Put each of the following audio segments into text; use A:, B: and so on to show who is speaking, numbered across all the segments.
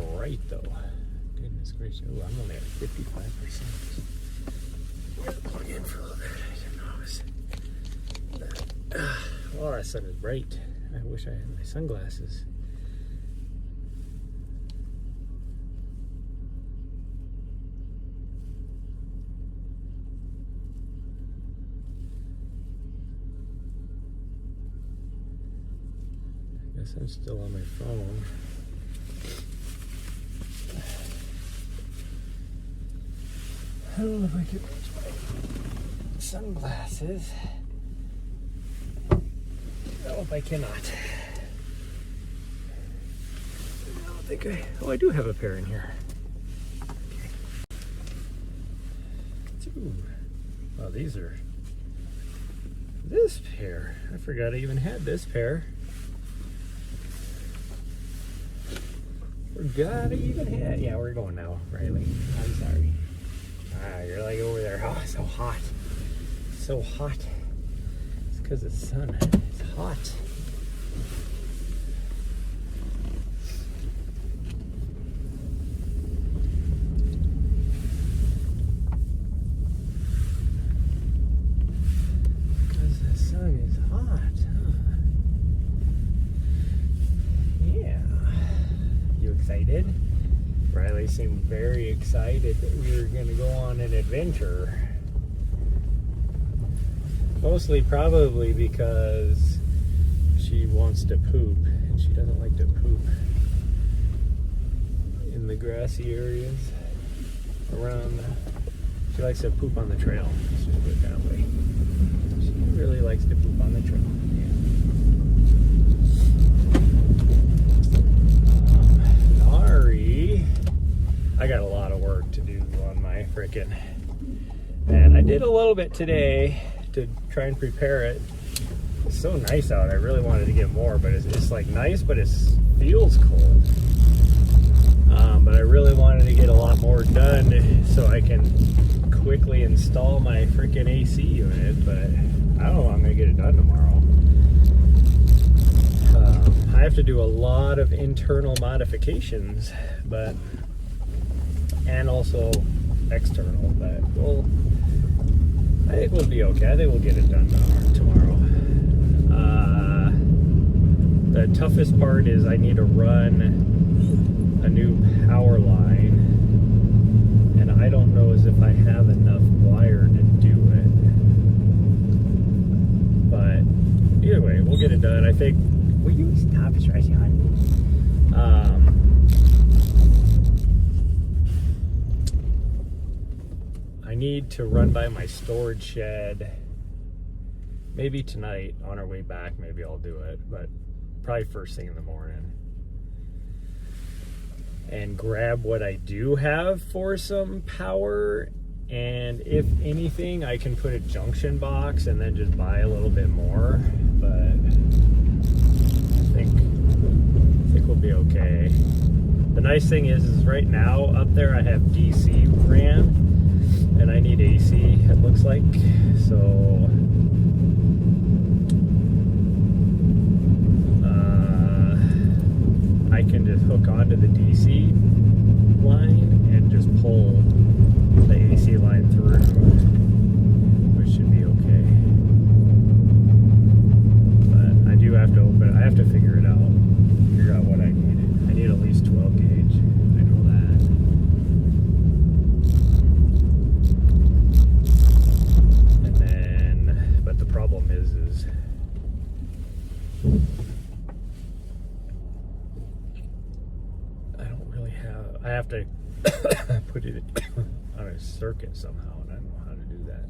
A: bright though. Goodness gracious. Oh, I'm only at 55%. Gotta plug in for a little bit. I didn't know. Well, that sun is bright. I wish I had my sunglasses. I guess I'm still on my phone. I don't know if I can reach my sunglasses. No, I cannot. I don't think I do have a pair in here. Okay. Ooh. Well, these are... This pair. I forgot I even had this pair. Forgot I even had... Yeah, we're going now, Riley. I'm sorry. You're like over there. Oh, it's so hot. So hot. It's because of the sun. It's hot. Because the sun is hot, huh? Yeah. You excited? Riley seemed very excited that we were going to go on an adventure. Mostly probably because she wants to poop, and she doesn't like to poop in the grassy areas around. She likes to poop on the trail. Let's just put it that way. She really likes to poop on the trail. Nari, I got a lot of work to do on my frickin', and I did a little bit today to try and prepare it. It's so nice out. I really wanted to get more, but it's like nice, but it feels cold. But I really wanted to get a lot more done so I can quickly install my freaking AC unit, but I don't know if I'm gonna get it done tomorrow. I have to do a lot of internal modifications, and also external, but I think we'll be okay. I think we'll get it done tomorrow. The toughest part is I need to run a new power line, and I don't know as if I have enough wire to do it. But either way, we'll get it done. I think. Will you stop stressing on me? I need to run by my storage shed. Maybe tonight on our way back, maybe I'll do it, but probably first thing in the morning. And grab what I do have for some power, and if anything, I can put a junction box and then just buy a little bit more, but I think we'll be okay. The nice thing is right now up there I have DC ran, and I need AC, it looks like, so I can just hook onto the DC line and just pull the AC line through, which should be okay. But I do have to I have to figure out what I need. I need at least 12 gauge. I know that. And then, but the problem is I have to put it on a circuit somehow, and I don't know how to do that.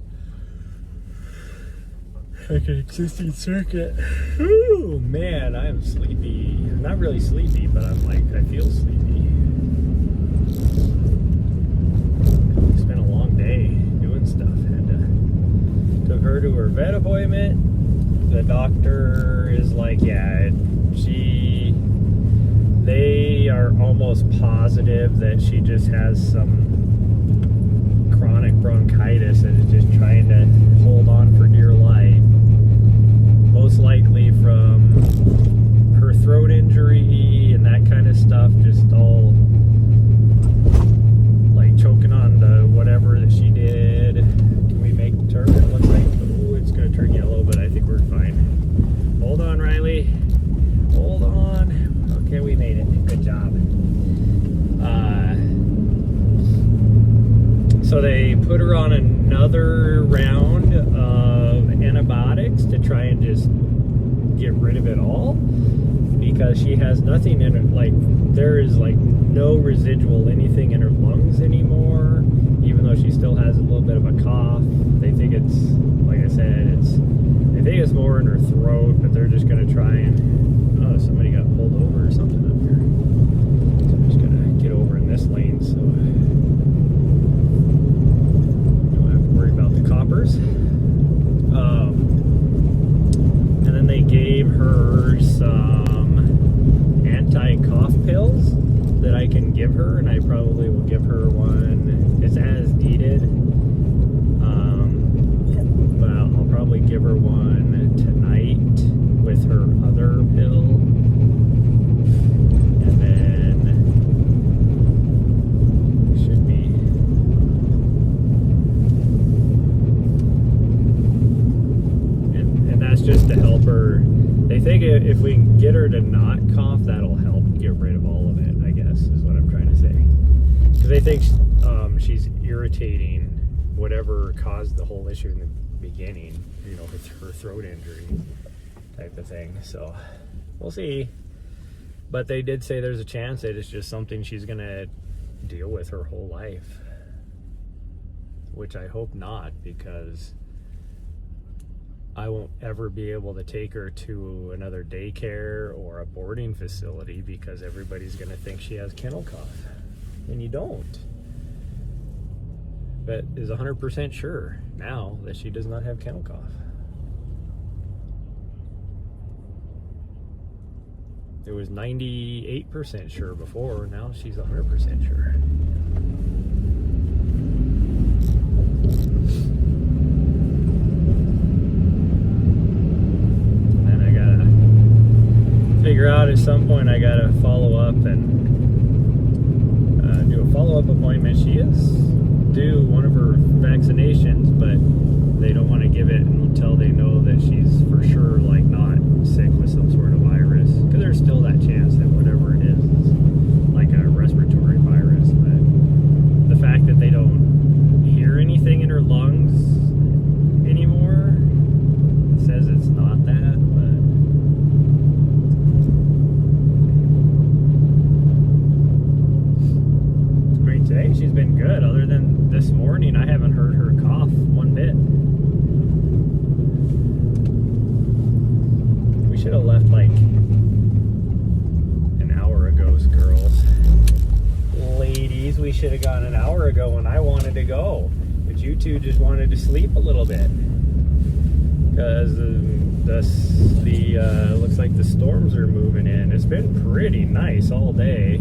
A: Like an existing circuit. Ooh, man, I am sleepy. I'm not really sleepy, but I'm like, I feel sleepy. It's been a long day doing stuff. Took her to her vet appointment. The doctor is like, yeah, they are almost positive that she just has some chronic bronchitis and is just trying to hold on for dear life. Most likely from her throat injury and that kind of stuff, just all put her on another round of antibiotics to try and just get rid of it all, because she has nothing in her, like, there is like no residual anything in her lungs anymore, even though she still has a little bit of a cough. They think it's, like I said, they think it's more in her throat, but they're just going to try and, oh, somebody got pulled over or something up here. So I'm just going to get over in this lane so I don't have to worry about the coppers. And then they gave her some anti-cough pills that I can give her, and I probably will give her one. It's as needed. But I'll probably give her one tonight with her other pill. And then it should be. And that's just to help her. They think if we can get her to not cough, that'll help get rid of all of it, I guess, is what I'm trying to say. Because they think she's irritating whatever caused the whole issue in the beginning, you know, with her throat injury type of thing. So we'll see. But they did say there's a chance that it's just something she's going to deal with her whole life. Which I hope not, because I won't ever be able to take her to another daycare or a boarding facility because everybody's going to think she has kennel cough. And you don't. But is 100% sure now that she does not have kennel cough. It was 98% sure before, now she's 100% sure. And I gotta figure out at some point I gotta follow up and do a follow-up appointment. She is due one of her vaccinations, but they don't want to give it until they know that she's for sure like not sick with some sort of virus, because there's still that chance that whatever it is like a respiratory virus. But the fact that they don't hear anything in her lungs anymore says it's not that. But I mean, today she's been good. Other than this morning, I haven't heard her cough one bit. We should have left like an hour ago, girls. Ladies, we should have gone an hour ago when I wanted to go. But you two just wanted to sleep a little bit. Because looks like the storms are moving in. It's been pretty nice all day.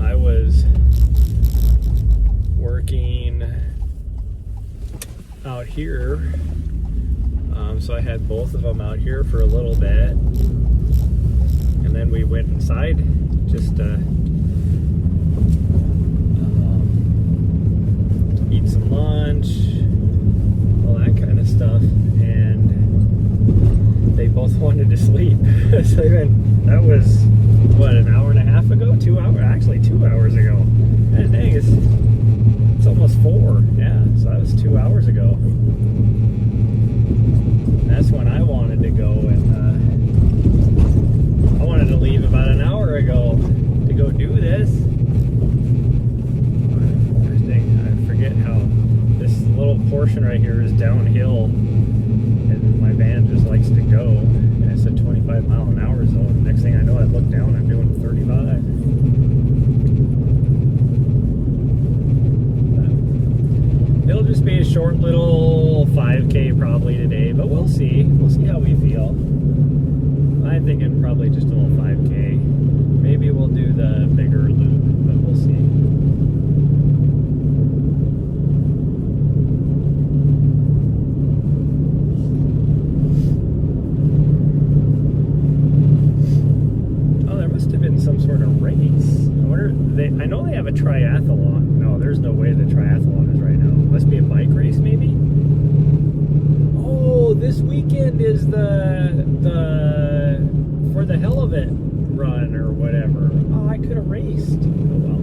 A: I was working out here, so I had both of them out here for a little bit, and then we went inside just to eat some lunch, all that kind of stuff, and they both wanted to sleep. So that was what, an hour and a half ago? 2 hours, actually 2 hours ago. And dang, it's almost 4. Yeah, so that was 2 hours ago. That's when I wanted to go, and I wanted to leave about an hour ago to go do this. I forget how this little portion right here is downhill, and my van just likes to go. And it's a 25 mile an hour zone. Next thing I know, I look down, I'm doing 35. It'll just be a short little 5K probably today, but we'll see. We'll see how we feel. I'm thinking probably just a little 5K. Maybe we'll do the bigger loop, but we'll see. Some sort of race. I know they have a triathlon. No, there's no way the triathlon is right now. Must be a bike race, maybe? Oh, this weekend is the for the hell of it run or whatever. Oh, I could have raced. Oh well.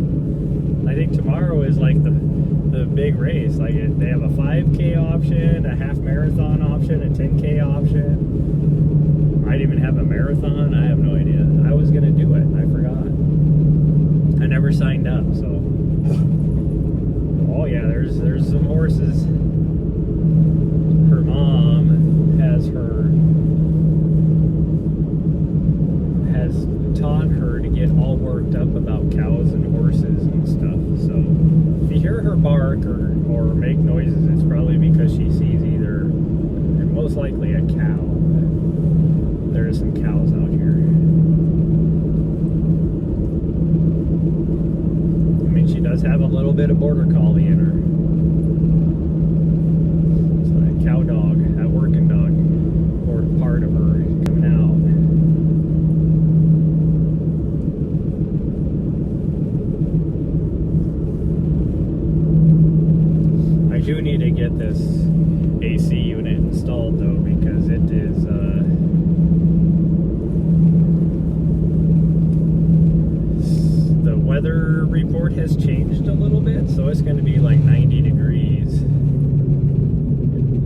A: race. Like they have a 5K option, a half marathon option, a 10K option. Might even have a marathon. I have no idea. I was gonna do it. I forgot. I never signed up. So, oh yeah, there's some horses. Her mom has taught her to get all worked up about cows and horses and stuff. So if you hear her bark or make noises, it's probably because she sees either, and most likely, a cow. There are some cows out here. I mean, she does have a little bit of border collie in her. It's a cow dog, a working dog, or part of her coming out. I do need to get this AC unit installed though, because it is the weather report has changed a little bit, so it's going to be like 90 degrees.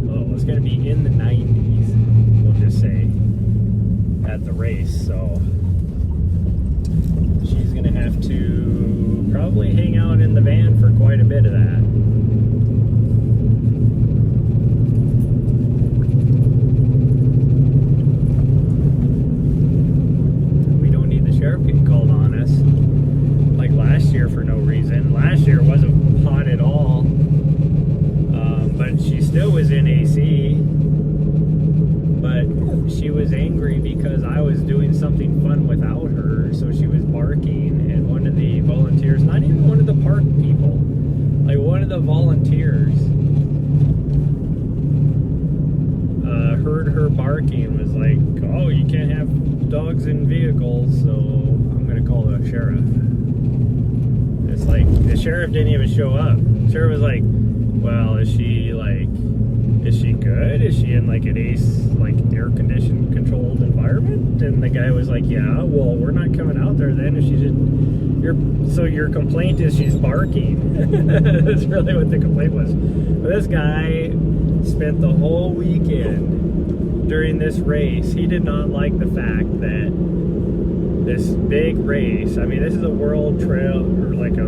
A: Oh, it's going to be in the 90s, we'll just say, at the race. So she's going to have to probably hang out in the van for quite a bit of that. Getting called on us like last year for no reason. Last year it wasn't hot at all, but she still was in AC, but she was angry because I was doing something fun without her, so she was barking, and one of the volunteers, not even one of the park people, like one of the volunteers heard her barking and was like, oh, you can't have dogs in vehicles, so I'm gonna call the sheriff. It's like the sheriff didn't even show up. The sheriff was like, well, is she good? Is she in like an air conditioned controlled environment? And the guy was like, yeah, well, we're not coming out there then if she's so your complaint is she's barking. That's really what the complaint was. But this guy spent the whole weekend during this race. He did not like the fact that this big race, I mean, this is a world trail, or like a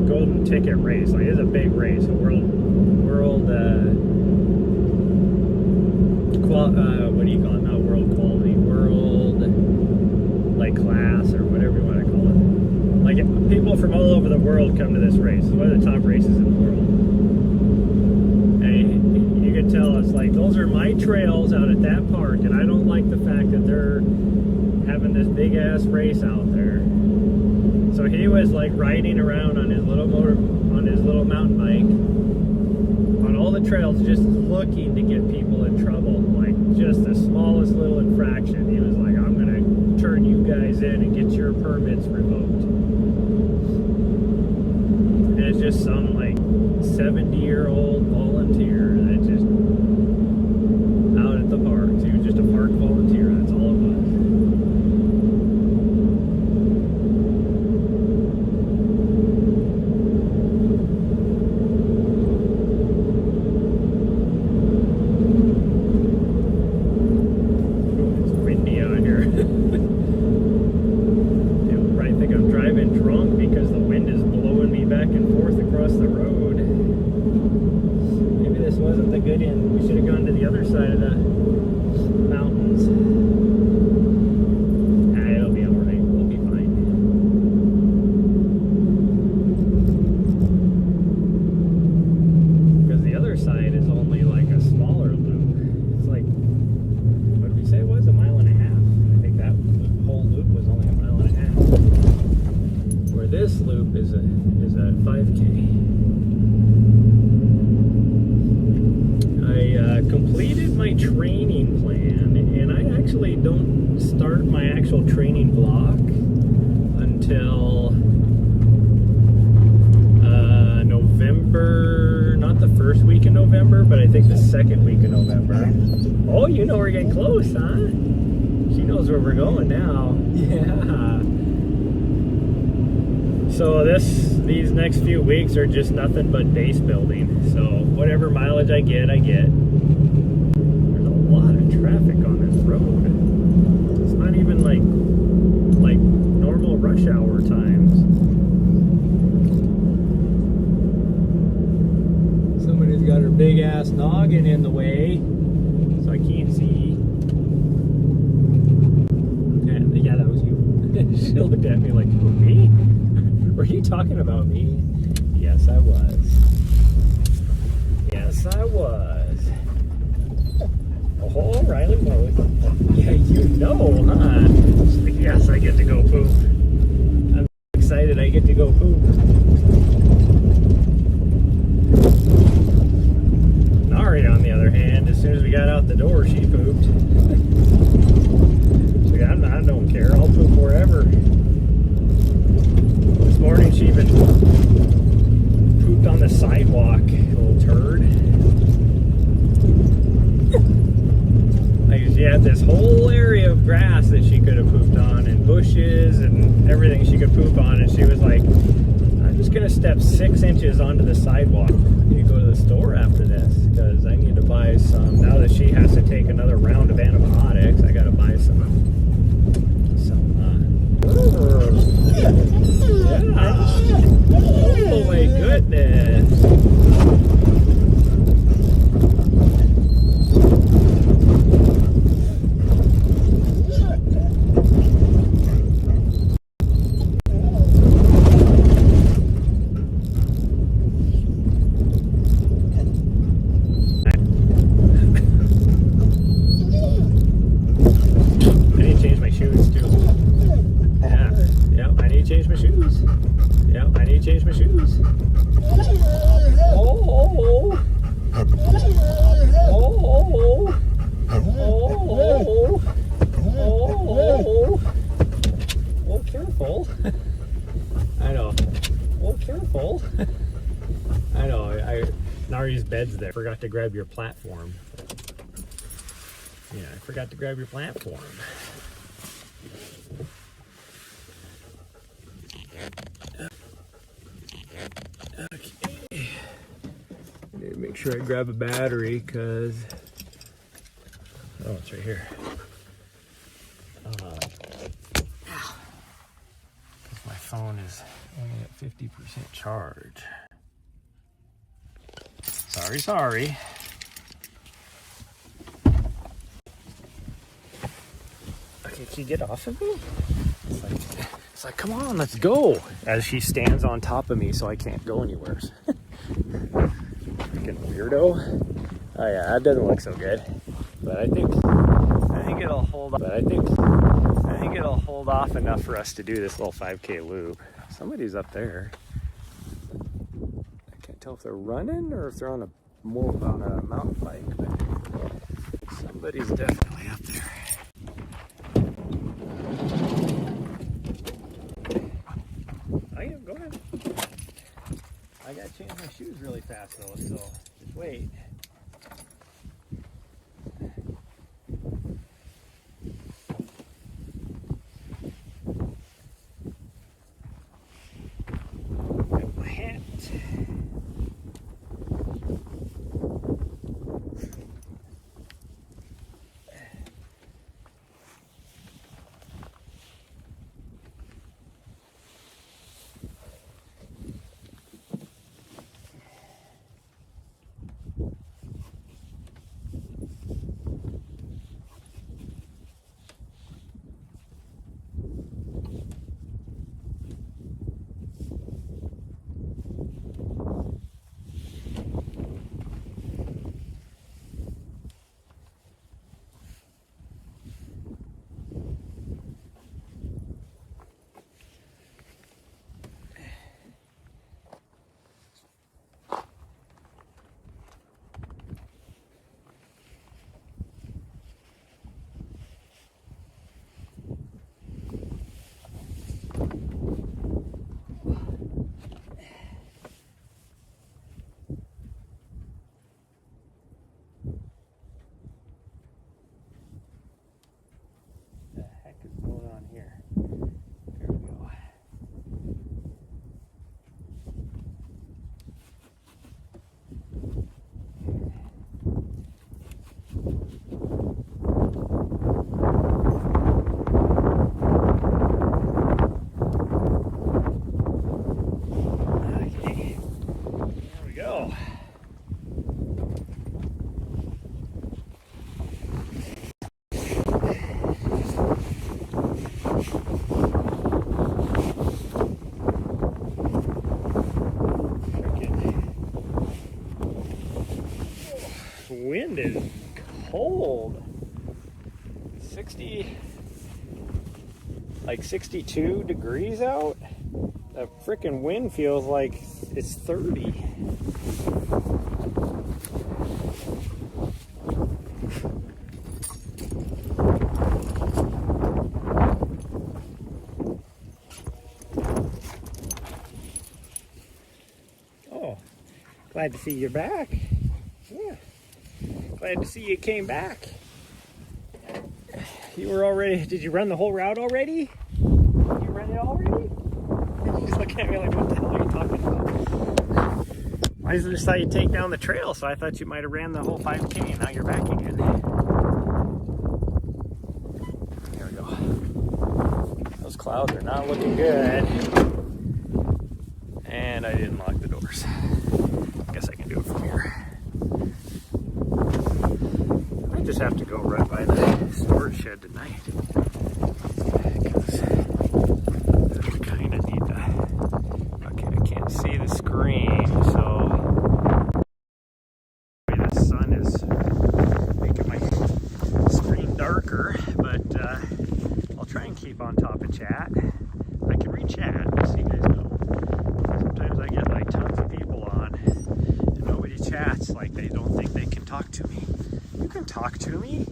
A: golden ticket race. Like, it's a big race, a world what do you call it? Not world quality, world like class, or whatever you want to call it. Like, people from all over the world come to this race. It's one of the top races in the world. And you can tell it's like, those are my trails out at that park, and I don't like the fact that they're having this big ass race out there. So he was like riding around on his little mountain bike on all the trails, just looking to get people in trouble, like just the smallest little infraction. He was like, I'm gonna turn you guys in and get your permits revoked. And it's just some like 70-year-old volunteer that just out at the park. So he was just a park volunteer, that's all it was. This loop is a 5K. I completed my training plan, and I actually don't start my actual training block until November, not the first week in November, but I think the second week in November. Oh, you know we're getting close, huh? She knows where we're going now. Yeah. So these next few weeks are just nothing but base building. So whatever mileage I get, I get. There's a lot of traffic on this road. It's not even like normal rush hour times. Somebody's got her big ass noggin in the way, so I can't see. And yeah, that was you. She looked at me like, who, me? Were you talking about me? Yes, I was. Yes, I was. Oh, Riley Mose. Yeah, you know, huh? She's like, yes, I get to go poop. I'm excited I get to go poop. Nari, on the other hand, as soon as we got out the door, she pooped. She's like, I don't care. I'll poop wherever. This morning she even pooped on the sidewalk, little turd. Like she had this whole area of grass that she could have pooped on, and bushes and everything she could poop on, and she was like, I'm just gonna step 6 inches onto the sidewalk. I need to go to the store after this because I need to buy some. Now that she has to take another round of antibiotics, I gotta buy some yeah. Oh my goodness. I need to change my shoes too. Yeah, I need to change my shoes. Yeah, I need to change my shoes. Oh. Oh, careful. I know. Oh, careful. I know. Nari's bed's there. Forgot to grab your platform. Yeah, I forgot to grab your platform. Okay. I need to make sure I grab a battery because. Oh, it's right here. My phone is only at 50% charge. Sorry. Okay, can you get off of me? It's like, come on, let's go. As she stands on top of me so I can't go anywhere. Freaking weirdo. Oh yeah, that doesn't look so good. But I think it'll hold. I think it'll hold off enough for us to do this little 5K loop. Somebody's up there. I can't tell if they're running or if they're on a mountain bike, but somebody's definitely up there. Go ahead. I gotta change my shoes really fast though, so just wait. Got my hat. wind is cold. 62 degrees out. The freaking wind feels like it's 30. Oh, glad to see you're back. Yeah, glad to see you came back. You were already, did you run the whole route already? You ran it already? She's looking at me like, what the hell are you talking about? I just thought you'd take down the trail, so I thought you might have ran the whole 5K and now you're back again. There we go. Those clouds are not looking good. And I didn't lock the doors. Guess I can do it from here. I just have to go right by the storage shed tonight. Because I kind of need to. Okay, I can't see the screen, so the sun is making my screen darker. But I'll try and keep on top of chat. I can read chat, just so you guys know. Sometimes I get like tons of people on, and nobody chats, like they don't think they can talk to me. You can talk to me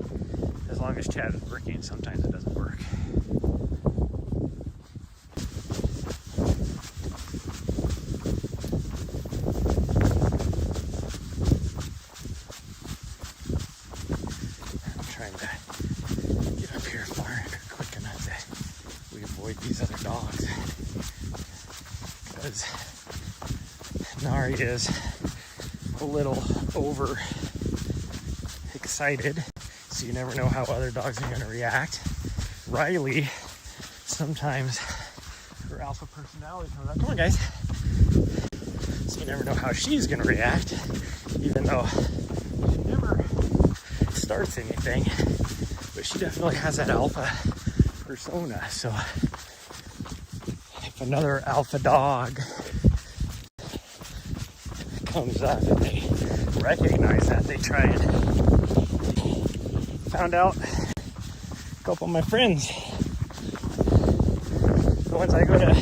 A: as long as chat is working. Sometimes it doesn't work. I'm trying to get up here far quick enough that we avoid these other dogs. Because Nari is a little over excited, so you never know how other dogs are going to react. Riley, sometimes her alpha personality comes out. Come on, guys. So you never know how she's going to react, even though she never starts anything. But she definitely has that alpha persona. So if another alpha dog comes up and they recognize that, they try and found out a couple of my friends, the ones I go to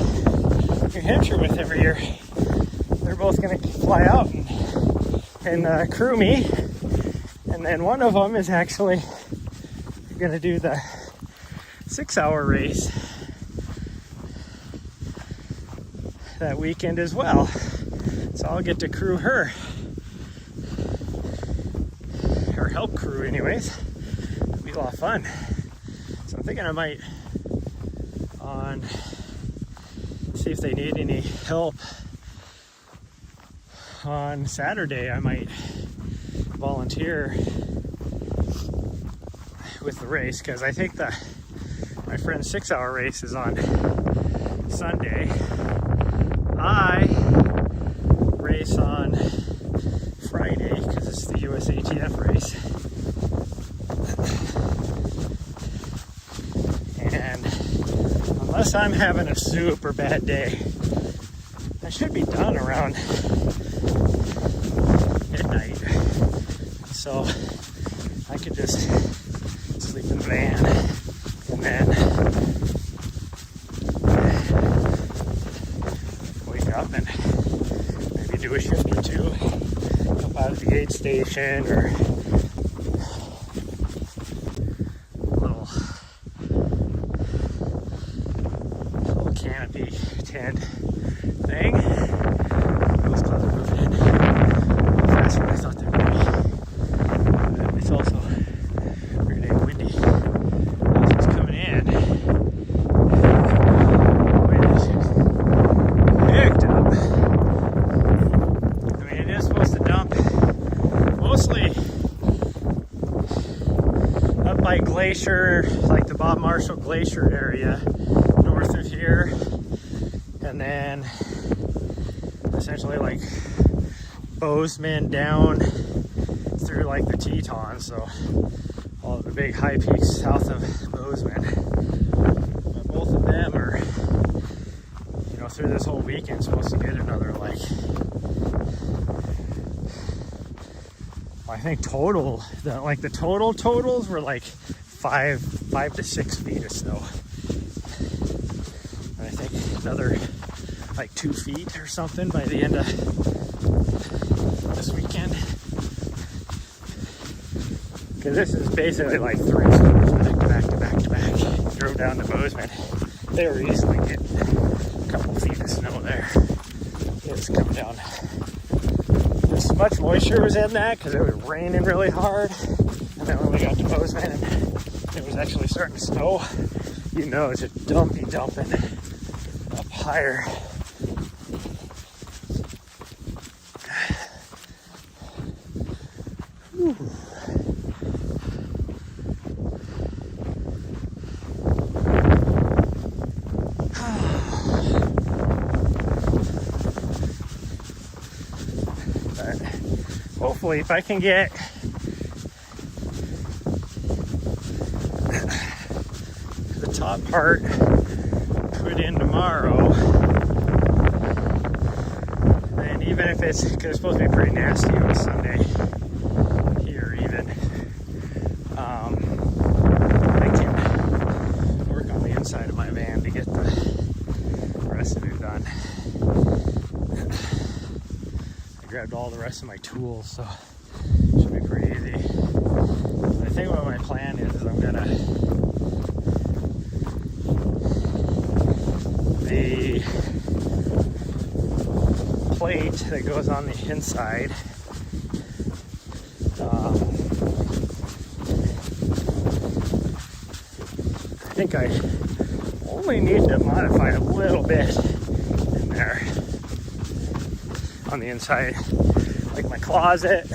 A: New Hampshire with every year, they're both going to fly out and crew me, and then one of them is actually going to do the 6-hour race that weekend as well, so I'll get to crew her, or help crew anyways. A lot of fun. So I'm thinking I might see if they need any help on Saturday. I might volunteer with the race, because I think my friend's 6-hour race is on Sunday. I race on Friday because it's the USATF race. And unless I'm having a super bad day, I should be done around midnight. So I could just sleep in the van and then wake up and maybe do a shift or two, jump out of the aid station, or canopy tent thing. Those clouds are moving in faster than I thought they would be. It's also pretty dang windy. As it's coming in, the wind is picked up. I mean, it is supposed to dump mostly up by Glacier, like the Bob Marshall Glacier area, north of here, and then essentially like Bozeman down through like the Tetons, so all of the big high peaks south of Bozeman. But both of them are, you know, through this whole weekend supposed to get another like, I think total, the total totals were like 5 to 6 feet of snow. And I think another like 2 feet or something by the end of this weekend. Because this is basically like 3 snows back to back to back to back. Drove down to Bozeman. They were easily getting a couple feet of snow there. It was coming down. So much moisture was in that because it was raining really hard. And then when we got to Bozeman and it was actually starting to snow, you know it's just dumping up higher. Whew. Hopefully, if I can get the top part put in tomorrow, then even if it's, because it's supposed to be pretty nasty on Sunday here even, I can work on the inside of my van to get the rest of it done. Grabbed all the rest of my tools, so it should be pretty easy. I think what my plan is I'm gonna the plate that goes on the inside, I think I only need to modify a little bit in there on the inside, like my closet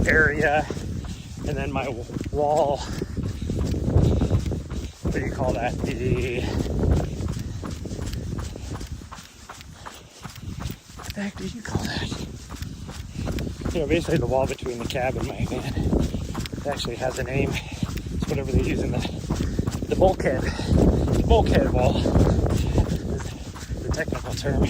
A: area, and then my wall, what do you call that, what the heck do you call that? You know, basically the wall between the cab and my van. It actually has a name. It's whatever they use in the bulkhead. The bulkhead wall is the technical term.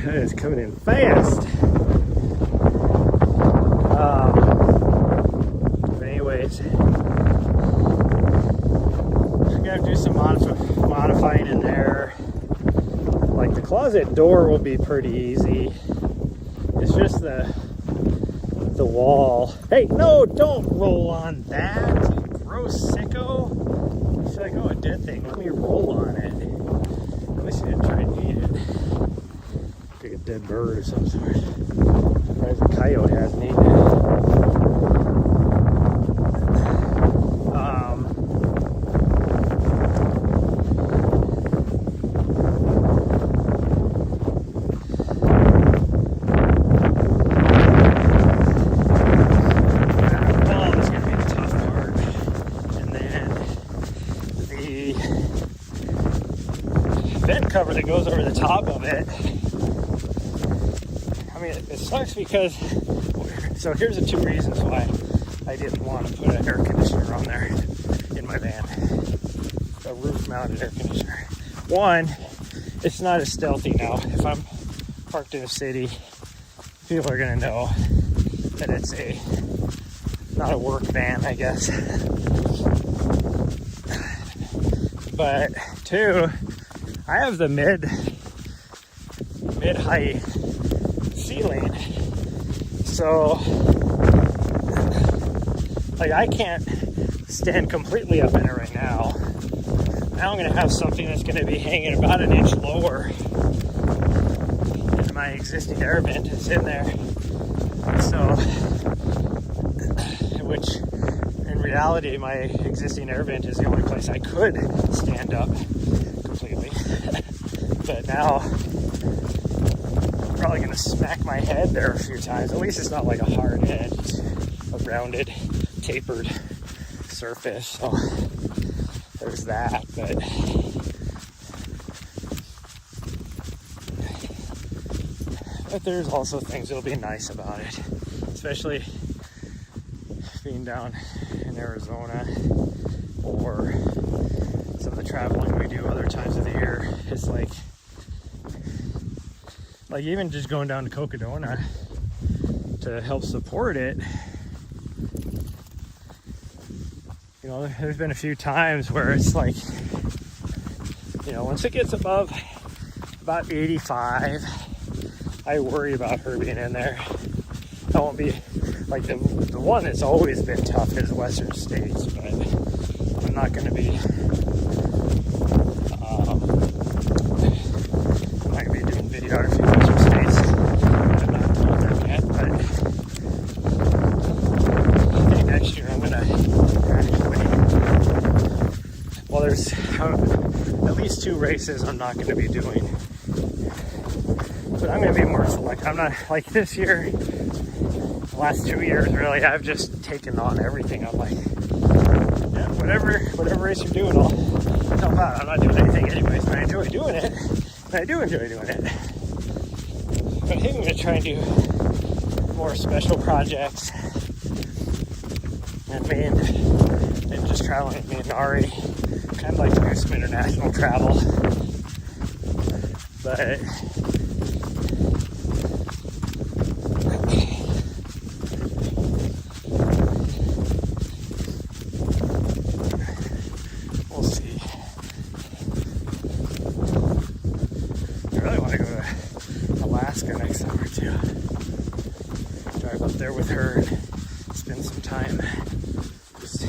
A: That is coming in fast. But anyways, I'm gonna do some modifying in there. Like the closet door will be pretty easy. It's just the wall. Hey, no, don't roll on that, you gross sicko. It's like, oh, a dead thing. Let me roll on it. At least I didn't try and eat it. Like a dead bird or some sort. Surprised the coyote hasn't eaten it. Well, this is going to be the tough part. And then the vent cover that goes over the top of it. I mean, it sucks because, so here's the 2 reasons why I didn't want to put an air conditioner on there in my van, a roof-mounted air conditioner. One, it's not as stealthy now. If I'm parked in a city, people are going to know that it's not a work van, I guess. But 2, I have the mid-height ceiling, so like I can't stand completely up in it right now. Now I'm going to have something that's going to be hanging about an inch lower, and my existing air vent is in there, so which in reality my existing air vent is the only place I could stand up completely. But now probably gonna smack my head there a few times. At least it's not like a hard edge, it's a rounded, tapered surface. So there's that, but there's also things that'll be nice about it, especially being down in Arizona or some of the traveling we do other times of the year. It's like even just going down to Cocodona to help support it. You know, there's been a few times where it's like, you know, once it gets above about 85, I worry about her being in there. I won't be like the one that's always been tough is Western States, but I'm not going to be doing videography in Western States. I'm not told them yet, but I think next year I'm going to actually, well, there's at least 2 races I'm not going to be doing, but I'm going to be more selective. I'm not like this year. The last 2 years, really, I've just taken on everything. I'm like, yeah, whatever race you're doing, I'll help out. I'm not doing anything anyways, but I enjoy doing it. And I do enjoy doing it. But I think I'm going to try and do more special projects. And just traveling with me and Ari. Kind of like to do some international travel. But next summer too. Drive up there with her and spend some time just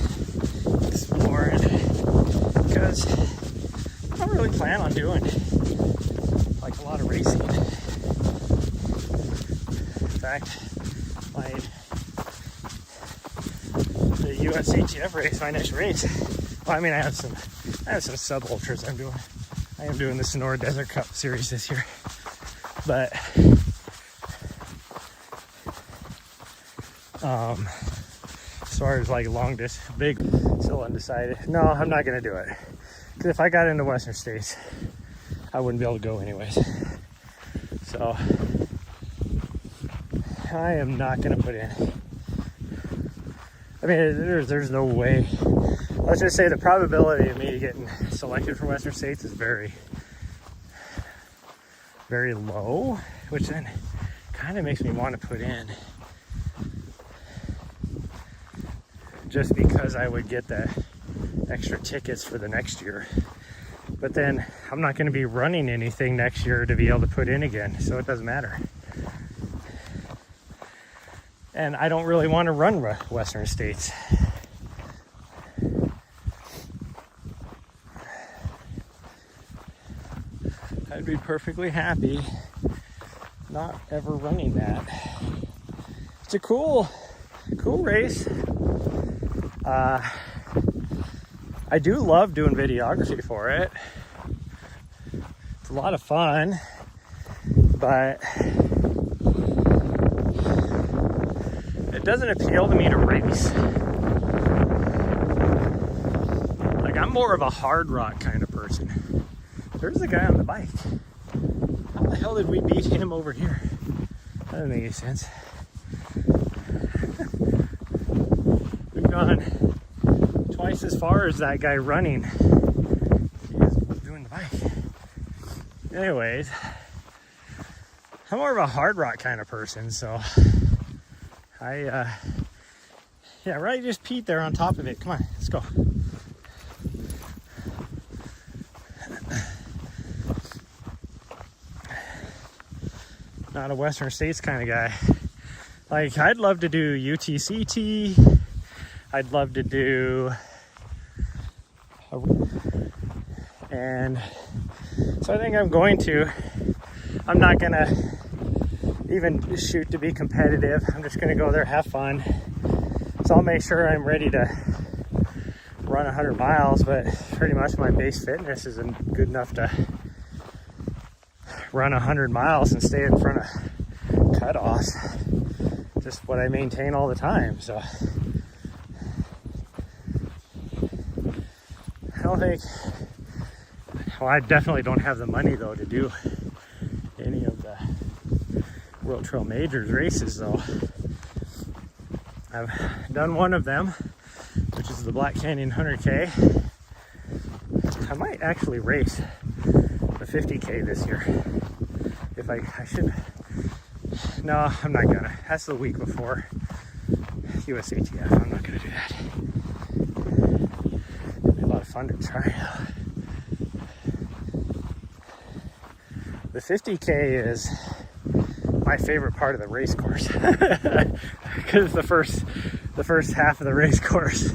A: exploring, because I don't really plan on doing like a lot of racing. In fact, the USATF race, my next race, well, I mean, I have some sub ultras I'm doing. I am doing the Sonora Desert Cup series this year. But as far as like long distance, big, still undecided. No, I'm not gonna do it, because if I got into Western States, I wouldn't be able to go anyways. So I am not gonna put in. I mean, there's no way. Let's just say the probability of me getting selected for Western States is very, very low, which then kind of makes me want to put in, just because I would get the extra tickets for the next year. But then I'm not going to be running anything next year to be able to put in again, so it doesn't matter. And I don't really want to run Western States. I'd be perfectly happy not ever running that. It's a cool race. I do love doing videography for it. It's a lot of fun, but it doesn't appeal to me to race. Like, I'm more of a hard rock kind of person. There's a guy on the bike. How the hell did we beat him over here? That doesn't make any sense. We've gone twice as far as that guy running. He was doing the bike. Anyways, I'm more of a hard rock kind of person, so yeah, right, just Pete there on top of it. Come on, let's go. Not a Western States kind of guy. Like, I'd love to do UTCT. I'd love to do and so I think I'm not gonna even shoot to be competitive. I'm just gonna go there, have fun. So I'll make sure I'm ready to run 100 miles, but pretty much my base fitness isn't good enough to run 100 miles and stay in front of cutoffs. Just what I maintain all the time. So I don't think, well, I definitely don't have the money though to do any of the World Trail Majors races though. I've done one of them, which is the Black Canyon 100K. I might actually race the 50K this year. If I should. No, I'm not gonna. That's the week before USATF. I'm not gonna do that. It'd be a lot of fun to try. The 50K is my favorite part of the race course because the first half of the race course.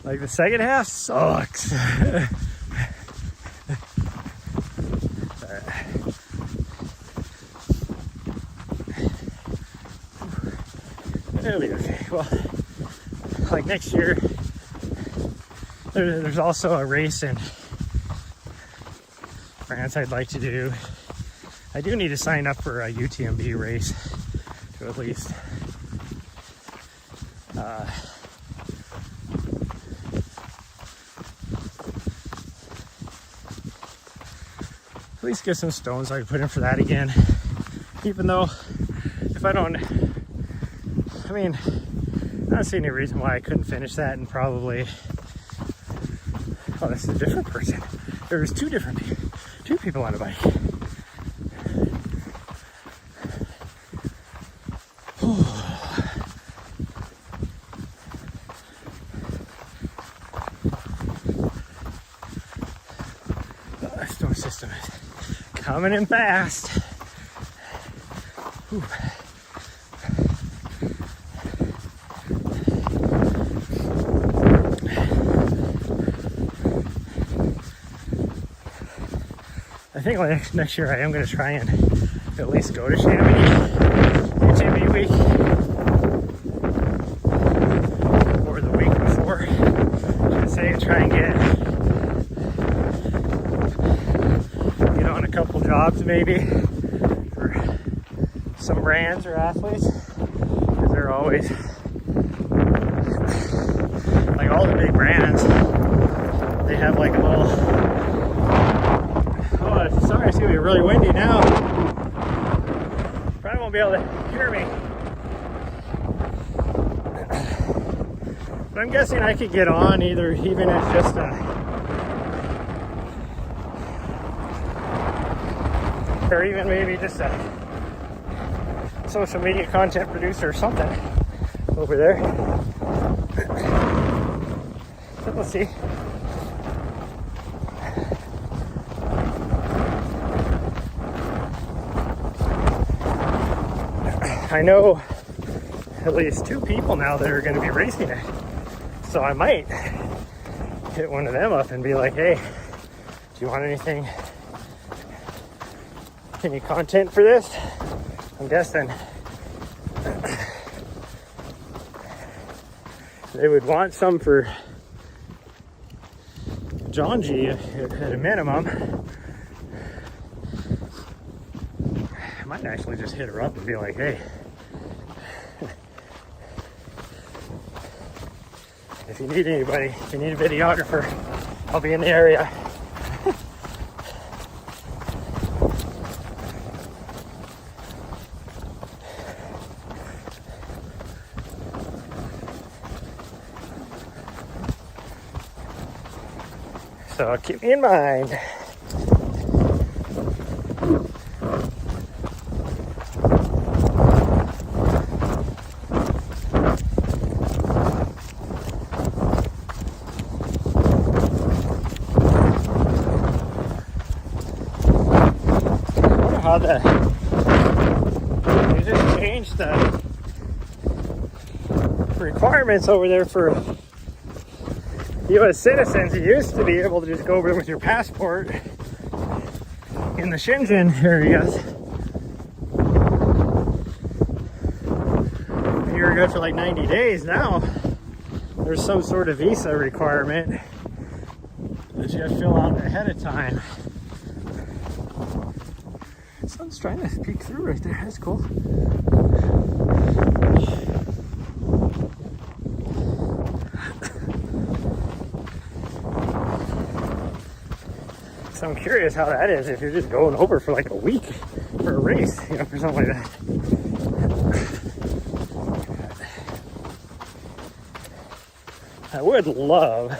A: Like the second half sucks. It'll be okay. Well, like next year, there's also a race in France I'd like to do. I do need to sign up for a UTMB race to at least get some stones I can put in for that again. Even though if I don't, I mean, I don't see any reason why I couldn't finish that and probably, oh, that's a different person. There's two people on a bike. The storm system is coming in fast. Whew. I think next year I am going to try and at least go to Chamonix UTMB week or the week before. Say try and get on a couple jobs maybe for some brands or athletes, because they're always like all the big brands. They have like a little. Sorry, it's gonna be really windy now. Probably won't be able to hear me. But I'm guessing I could get on even as just or even maybe just a social media content producer or something over there. So we'll see. I know at least 2 people now that are going to be racing it. So I might hit one of them up and be like, hey, do you want anything? Any content for this? I'm guessing they would want some for John G at a minimum. I might actually just hit her up and be like, hey, if you need anybody, if you need a videographer, I'll be in the area. So keep me in mind. How they just changed the requirements over there for U.S. citizens. You used to be able to just go over with your passport in the Shenzhen areas. You were good for like 90 days. Now there's some sort of visa requirement that you have to fill out ahead of time. Sun's trying to peek through right there. That's cool. So I'm curious how that is if you're just going over for like a week for a race, you know, for something like that. I would love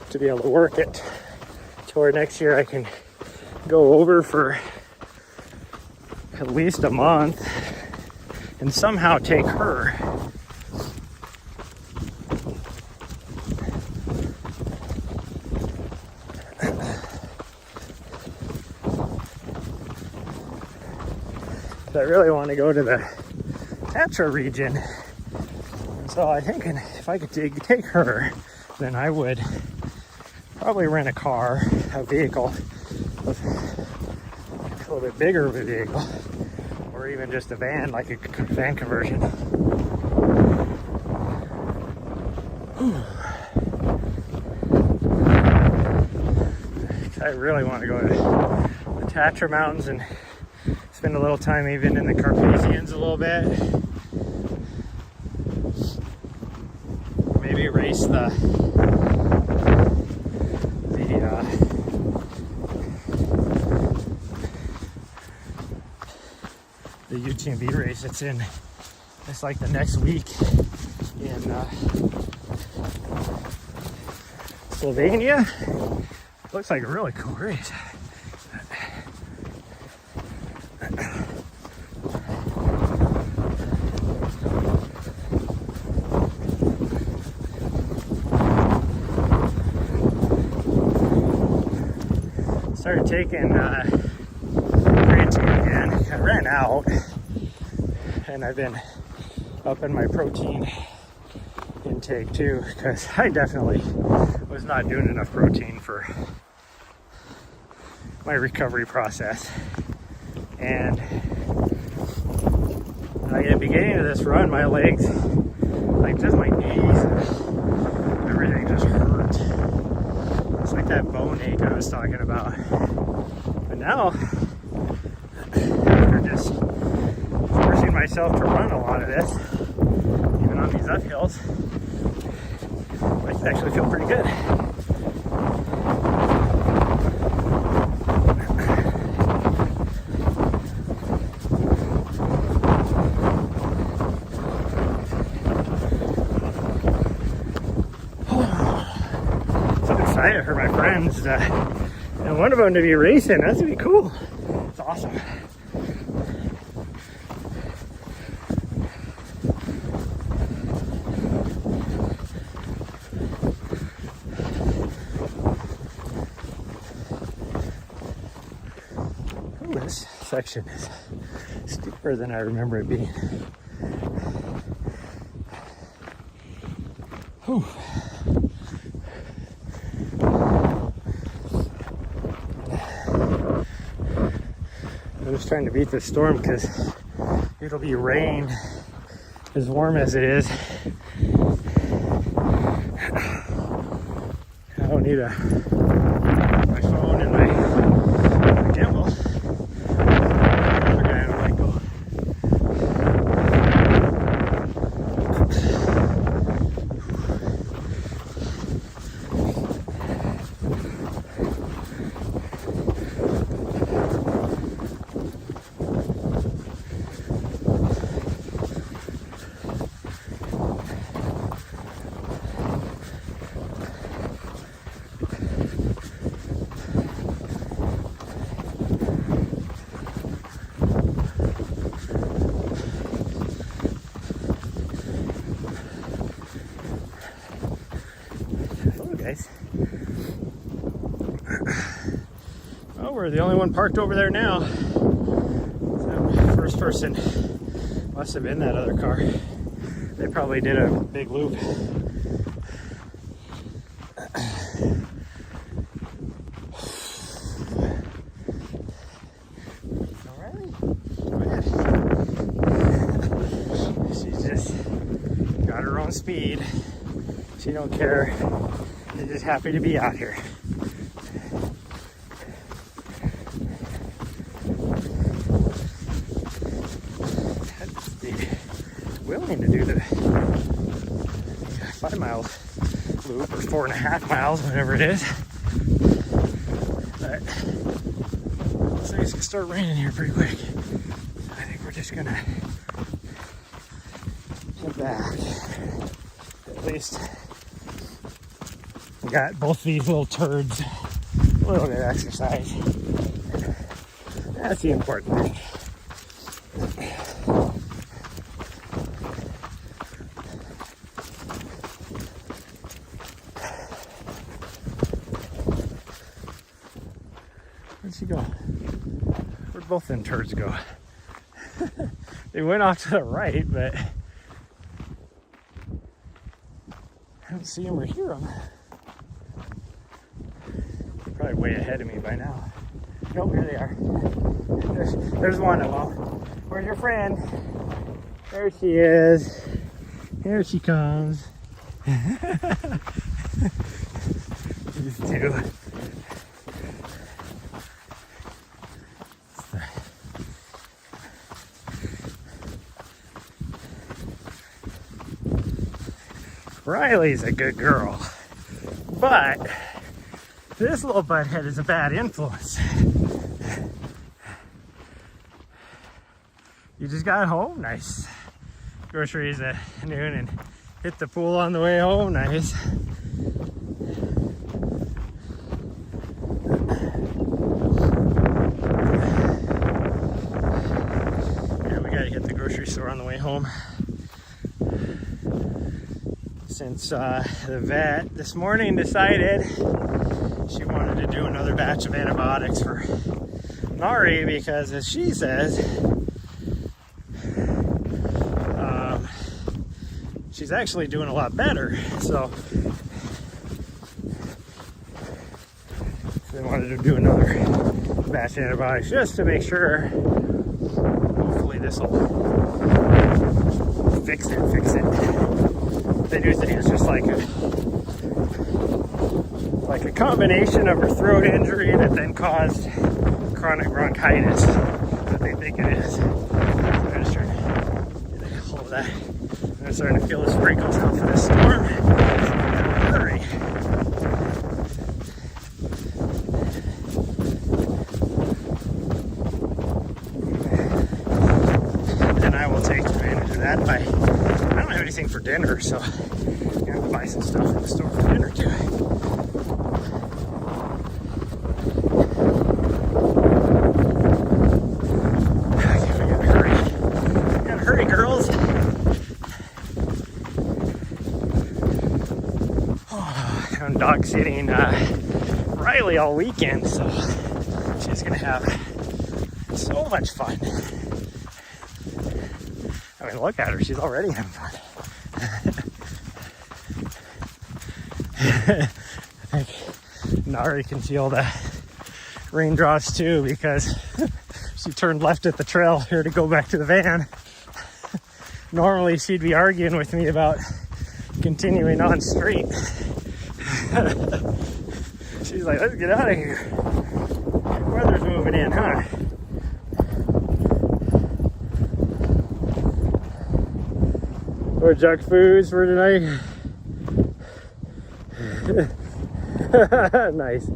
A: to be able to work it to where next year I can go over for at least a month and somehow take her. I really want to go to the Tatra region. So I think if I could take her, then I would probably rent a car, a vehicle, a little bit bigger of a vehicle, or even just a van, like a van conversion. I really want to go to the Tatra Mountains and spend a little time even in the Carpathians a little bit. Maybe race the UTMB race. It's like the next week in Slovenia. Looks like a really cool race. Started taking creatine again. I ran out, and I've been upping my protein intake too, because I definitely was not doing enough protein for my recovery process. And at the beginning of this run, my legs, like just my knees, everything just hurt. It's like that bone ache I was talking about. But now, after just forcing myself to run a lot of this, even on these uphills, I actually feel pretty good. For my friends, and one of them to be racing. That's gonna be cool. It's awesome. Ooh, this section is steeper than I remember it being. Whew. I'm just trying to beat this storm because it'll be rain as warm as it is. I don't need my phone and my gimbal. Another guy on a bike go. Oh, we're the only one parked over there now. The first person must have been that other car. They probably did a big loop. She's just got her own speed. She don't care. She's just happy to be out here. loop, or 4.5 miles, whatever it is. But so it's gonna start raining here pretty quick. I think we're just gonna get back. At least we got both these little turds a little bit of exercise. That's the important thing. Where'd she go? Where'd both them turds go? They went off to the right, but I don't see them or hear them. Probably way ahead of me by now. Nope, here they are. There's one of them. Where's your friend? There she is. Here she comes. These two. Riley's a good girl, but this little butthead is a bad influence. You just got home, nice. Groceries at noon and hit the pool on the way home, nice. Yeah, we gotta hit the grocery store on the way home. Since the vet this morning decided she wanted to do another batch of antibiotics for Nari because, as she says, she's actually doing a lot better. So they wanted to do another batch of antibiotics just to make sure. Hopefully this will fix it. They do think it's just like a combination of her throat injury that then caused chronic bronchitis. That's what they think it is. So I'm just trying to get a hold of that. I'm starting to feel the sprinkles off of this storm. So hurry. Then I will take advantage of that by, I don't have anything for dinner, so I'm gonna have to buy some stuff in the store for dinner too. Dog sitting Riley all weekend, so she's gonna have so much fun. I mean, look at her, she's already having fun. I think Nari can feel the raindrops too, because she turned left at the trail here to go back to the van. Normally she'd be arguing with me about continuing on straight. She's like, let's get out of here. Weather's moving in, huh? Or junk foods for tonight. Nice.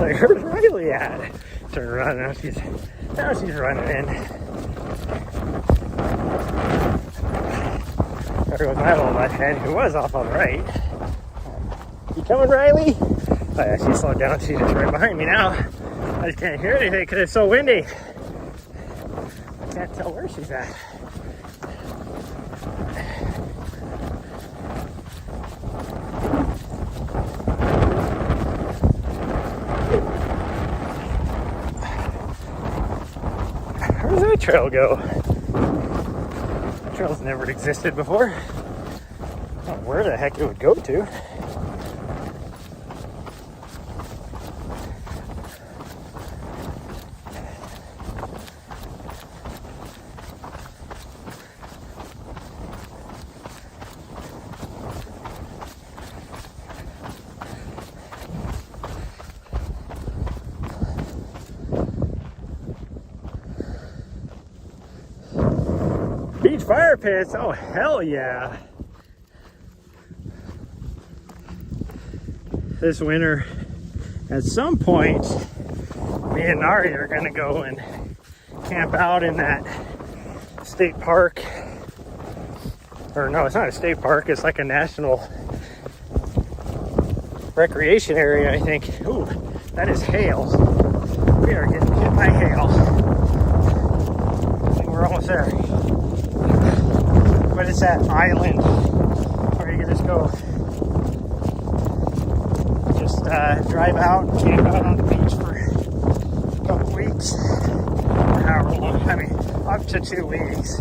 A: Like, where's Riley at? Turn around, now she's running in. There goes my little butthead who was off on the right. You coming, Riley? Oh yeah, she slowed down. She's just right behind me now. I just can't hear anything because it's so windy. I can't tell where she's at. Where does that trail go? That trail's never existed before. I don't know where the heck it would go to. fire pits. Oh, hell yeah. This winter, at some point, me and Nari are gonna go and camp out in that state park. Or no, it's not a state park, it's like a national recreation area, I think. Ooh, that is hail. We are getting hit by hail. I think we're almost there. But it's that island where you can just go, drive out, camp out on the beach for a couple weeks. Or however long, I mean, up to 2 weeks.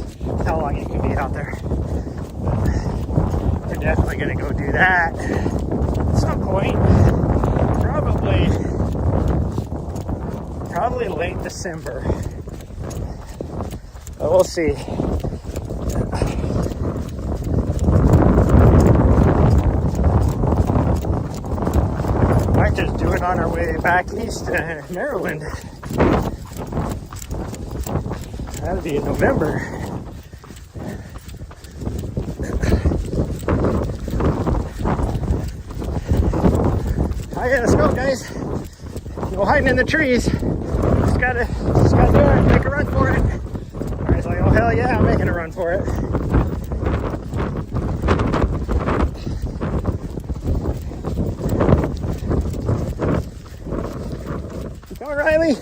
A: How long you can be out there. We're definitely gonna go do that at some point. Probably late December. But we'll see. Might just do it on our way back east to Maryland. That'll be in November. Alright, let's go, guys. No hiding in the trees. Just gotta do it. Make a run for it. Alright, like, oh hell yeah, I'm making a run for it. Keep going, Riley.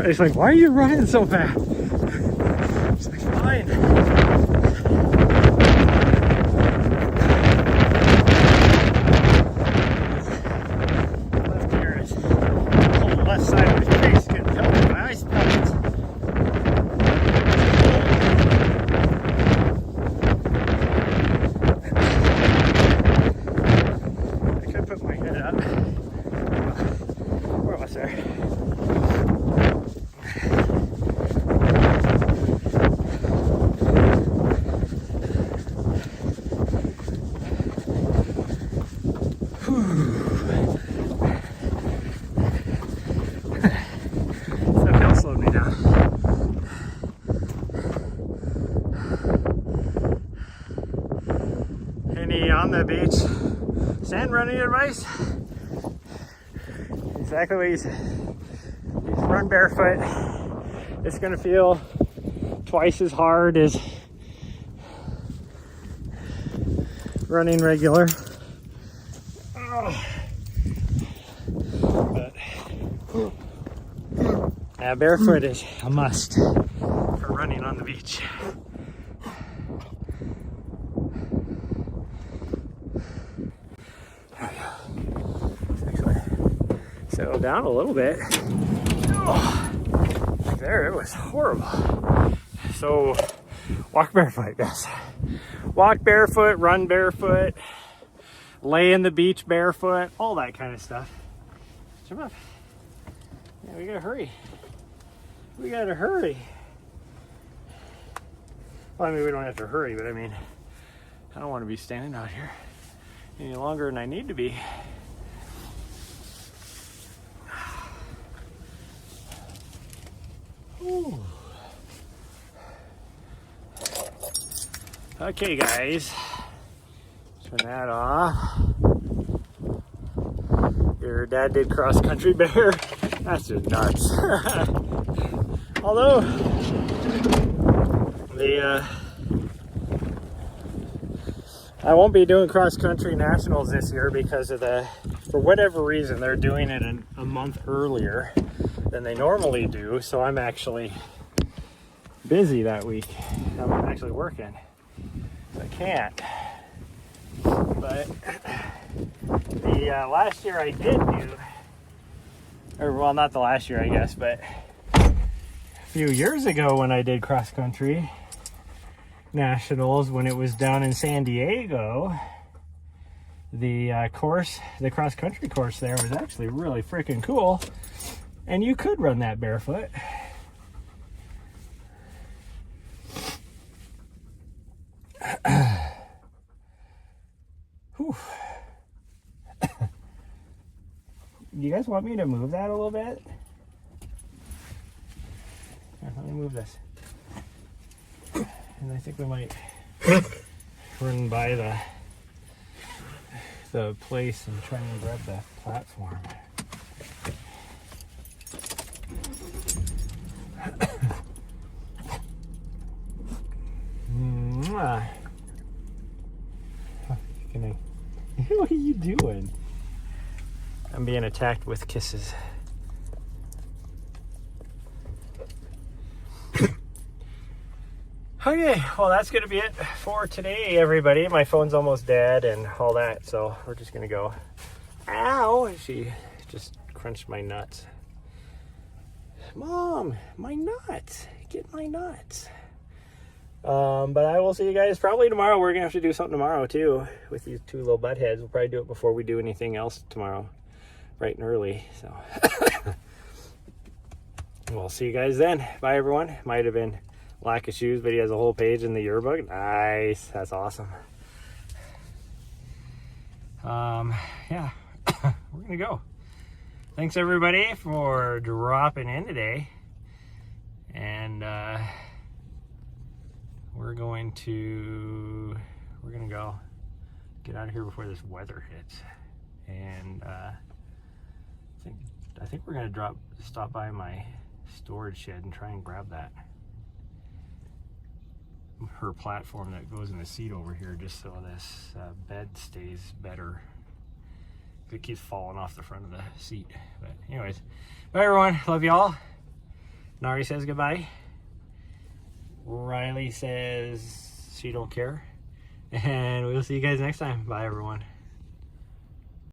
A: He's like, why are you running so fast? It's like, fine. Left ear is on the left side of his face getting pelted by ice pellets. I could put my head up. Where was there? On the beach sand running advice? Exactly what you said. You run barefoot. It's gonna feel twice as hard as running regular. But yeah, barefoot is a must for running on the beach. Settle down a little bit. Oh, there, it was horrible. So, walk barefoot, guys. Walk barefoot, run barefoot, lay in the beach barefoot, all that kind of stuff. Come on. Yeah, we gotta hurry. We gotta hurry. Well, I mean, we don't have to hurry, but I mean, I don't want to be standing out here any longer than I need to be. Ooh. Okay, guys, turn that off. Your dad did cross country bear. That's just nuts. Although I won't be doing cross country nationals this year because of for whatever reason, they're doing it a month earlier than they normally do. So I'm actually busy that week. I'm actually working. So I can't. But the last year I did do, or well, not the last year, I guess, but a few years ago when I did cross country, Nationals when it was down in San Diego. The cross country course there was actually really freaking cool, and you could run that barefoot. Whew. Do you guys want me to move that a little bit? Here, let me move this. And I think we might run by the place and try and grab the platform. What are you doing? I'm being attacked with kisses. Okay, well that's gonna be it for today, everybody. My phone's almost dead and all that, so we're just gonna go. Ow! She just crunched my nuts. Mom, my nuts! Get my nuts. But I will see you guys probably tomorrow. We're gonna have to do something tomorrow too with these two little butt heads. We'll probably do it before we do anything else tomorrow, bright and early. So we'll see you guys then. Bye, everyone. Might have been lack of shoes, but he has a whole page in the yearbook. Nice. That's awesome. Yeah, we're gonna go. Thanks everybody for dropping in today, and we're gonna go get out of here before this weather hits. And I think we're gonna stop by my storage shed and try and grab her platform that goes in the seat over here, just so this bed stays better. It keeps falling off the front of the seat. But anyways, bye everyone. Love y'all. Nari says goodbye. Riley says she don't care. And we'll see you guys next time. Bye everyone.